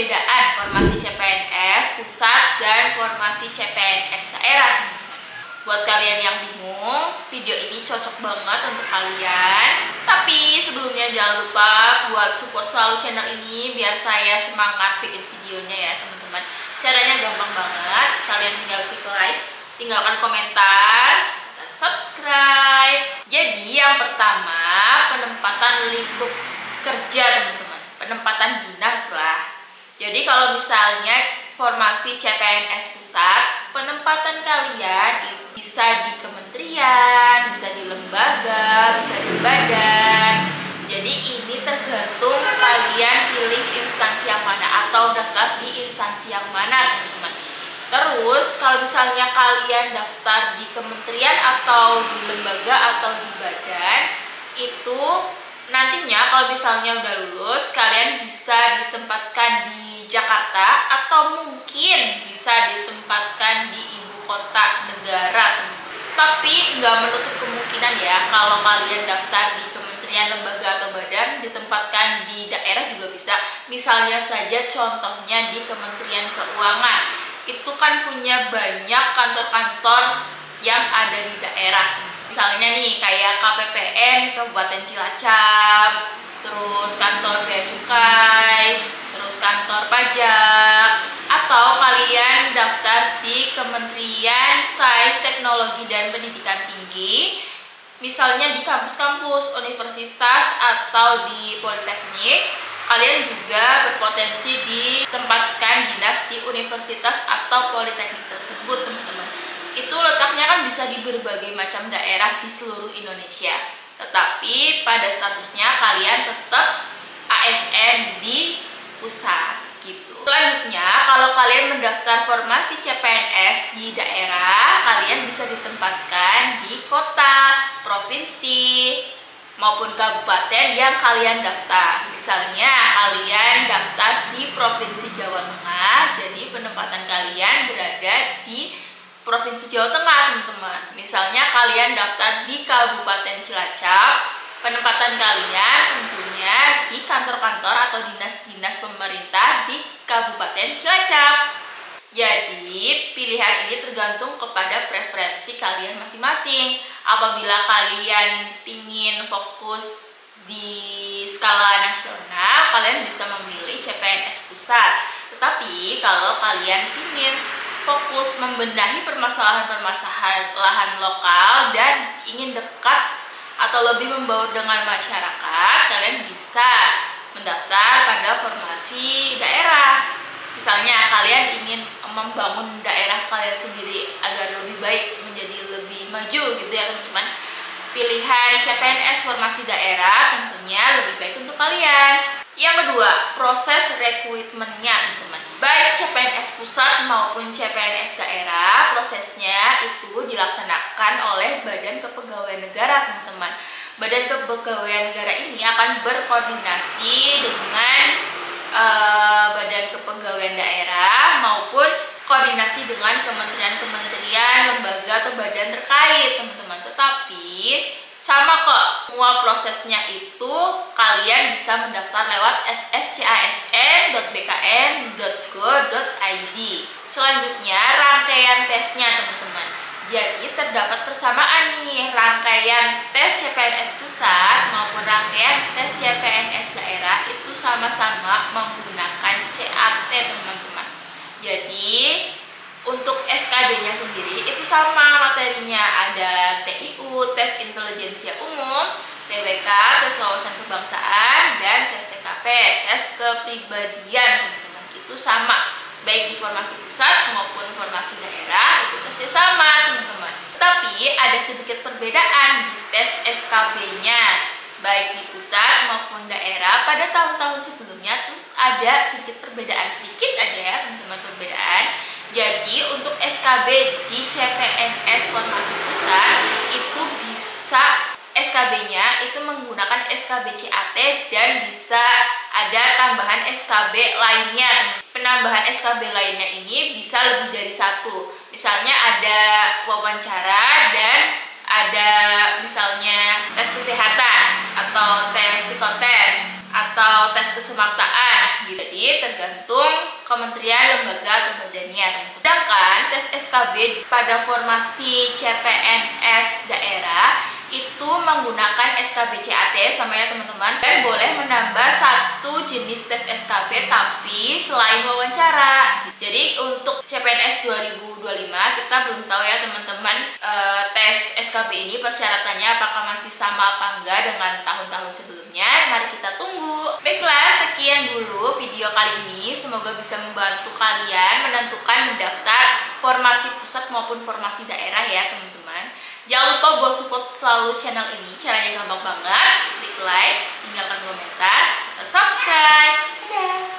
perbedaan formasi CPNS pusat dan formasi CPNS daerah. Buat kalian yang bingung, video ini cocok banget untuk kalian. Tapi sebelumnya jangan lupa buat support selalu channel ini biar saya semangat bikin videonya ya teman-teman. Caranya gampang banget, kalian tinggal klik like, tinggalkan komentar, subscribe. Jadi yang pertama, penempatan lingkup kerja teman-teman, penempatan dinas lah. Jadi kalau misalnya formasi CPNS pusat, penempatan kalian bisa di kementerian, bisa di lembaga, bisa di badan. Jadi ini tergantung kalian pilih instansi yang mana atau daftar di instansi yang mana teman-teman. Terus kalau misalnya kalian daftar di kementerian atau di lembaga atau di badan, itu nantinya kalau misalnya udah lulus, kalian bisa ditempatkan di Jakarta atau mungkin bisa ditempatkan di ibu kota negara. Tapi nggak menutup kemungkinan ya, kalau kalian daftar di kementerian, lembaga, atau badan, ditempatkan di daerah juga bisa. Misalnya saja contohnya di Kementerian Keuangan, itu kan punya banyak kantor-kantor yang ada di daerah. Misalnya nih kayak KPPN Kabupaten Cilacap, terus kantor Bea Cukai, terus kantor pajak, atau kalian daftar di Kementerian Sains, Teknologi, dan Pendidikan Tinggi, misalnya di kampus-kampus, universitas, atau di politeknik. Kalian juga berpotensi ditempatkan dinas di universitas atau politeknik tersebut teman-teman. Itu letaknya kan bisa di berbagai macam daerah di seluruh Indonesia. Tetapi pada statusnya kalian tetap ASN di pusat gitu. Selanjutnya, kalau kalian mendaftar formasi CPNS di daerah, kalian bisa ditempatkan di kota, provinsi, maupun kabupaten yang kalian daftar. Misalnya kalian daftar di Provinsi Jawa Tengah, jadi penempatan kalian berada di Provinsi Jawa Tengah teman-teman. Misalnya kalian daftar di Kabupaten Cilacap, penempatan kalian tentunya di kantor-kantor atau dinas-dinas pemerintah di Kabupaten Cilacap. Jadi pilihan ini tergantung kepada preferensi kalian masing-masing. Apabila kalian ingin fokus di skala nasional, kalian bisa memilih CPNS pusat. Tetapi kalau kalian ingin fokus membenahi permasalahan lokal dan ingin dekat atau lebih membaur dengan masyarakat, kalian bisa mendaftar pada formasi daerah. Misalnya kalian ingin membangun daerah kalian sendiri agar lebih baik, menjadi lebih maju gitu ya teman-teman. Pilihan CPNS formasi daerah tentunya lebih baik untuk kalian. Yang kedua, proses rekrutmennya teman-teman. Baik CPNS pusat maupun CPNS daerah, prosesnya itu dilaksanakan oleh Badan Kepegawaian Negara teman-teman. Badan Kepegawaian Negara ini akan berkoordinasi dengan Badan Kepegawaian Daerah maupun koordinasi dengan kementerian-kementerian, lembaga atau badan terkait teman-teman. Tetapi sama kok, semua prosesnya itu kalian bisa mendaftar lewat sscasn.bkn.go.id. Selanjutnya rangkaian tesnya teman-teman. Jadi terdapat persamaan nih rangkaian tes CPNS pusat maupun rangkaian tes CPNS daerah itu sama-sama menggunakan CAT teman-teman. Jadi untuk SKD-nya sendiri itu sama materinya, ada TIU, tes intelijensia umum, TWK, tes wawasan kebangsaan, dan tes TKP, tes kepribadian teman-teman. Itu sama, baik di formasi pusat maupun formasi daerah, itu tesnya sama teman-teman. Tapi ada sedikit perbedaan di tes SKB-nya, baik di pusat maupun daerah. Pada tahun-tahun sebelumnya tuh ada sedikit perbedaan, sedikit aja ya teman-teman perbedaan. Jadi untuk SKB di CPNS formasi pusat itu bisa SKB-nya itu menggunakan SKB CAT dan bisa ada tambahan SKB lainnya. Penambahan SKB lainnya ini bisa lebih dari satu. Misalnya ada wawancara dan ada misalnya tes kesehatan atau tes psikotes atau atau tes kesemaptaan. Jadi tergantung kementerian, lembaga, atau badannya, teman-teman. Sedangkan tes SKB pada formasi CPNS daerah itu menggunakan SKB CAT sama ya teman-teman, dan boleh menambah satu jenis tes SKB tapi selain wawancara. Jadi untuk CPNS 2025 kita belum tahu ya teman-teman, tes SKB ini persyaratannya apakah masih sama apa enggak dengan tahun-tahun sebelumnya. Mari kita tunggu. Baiklah, sekian dulu video kali ini, semoga bisa membantu kalian menentukan mendaftar formasi pusat maupun formasi daerah ya teman-teman. Jangan lupa buat support selalu channel ini, caranya gampang banget. Klik like, tinggalkan komentar, serta subscribe. Dadah!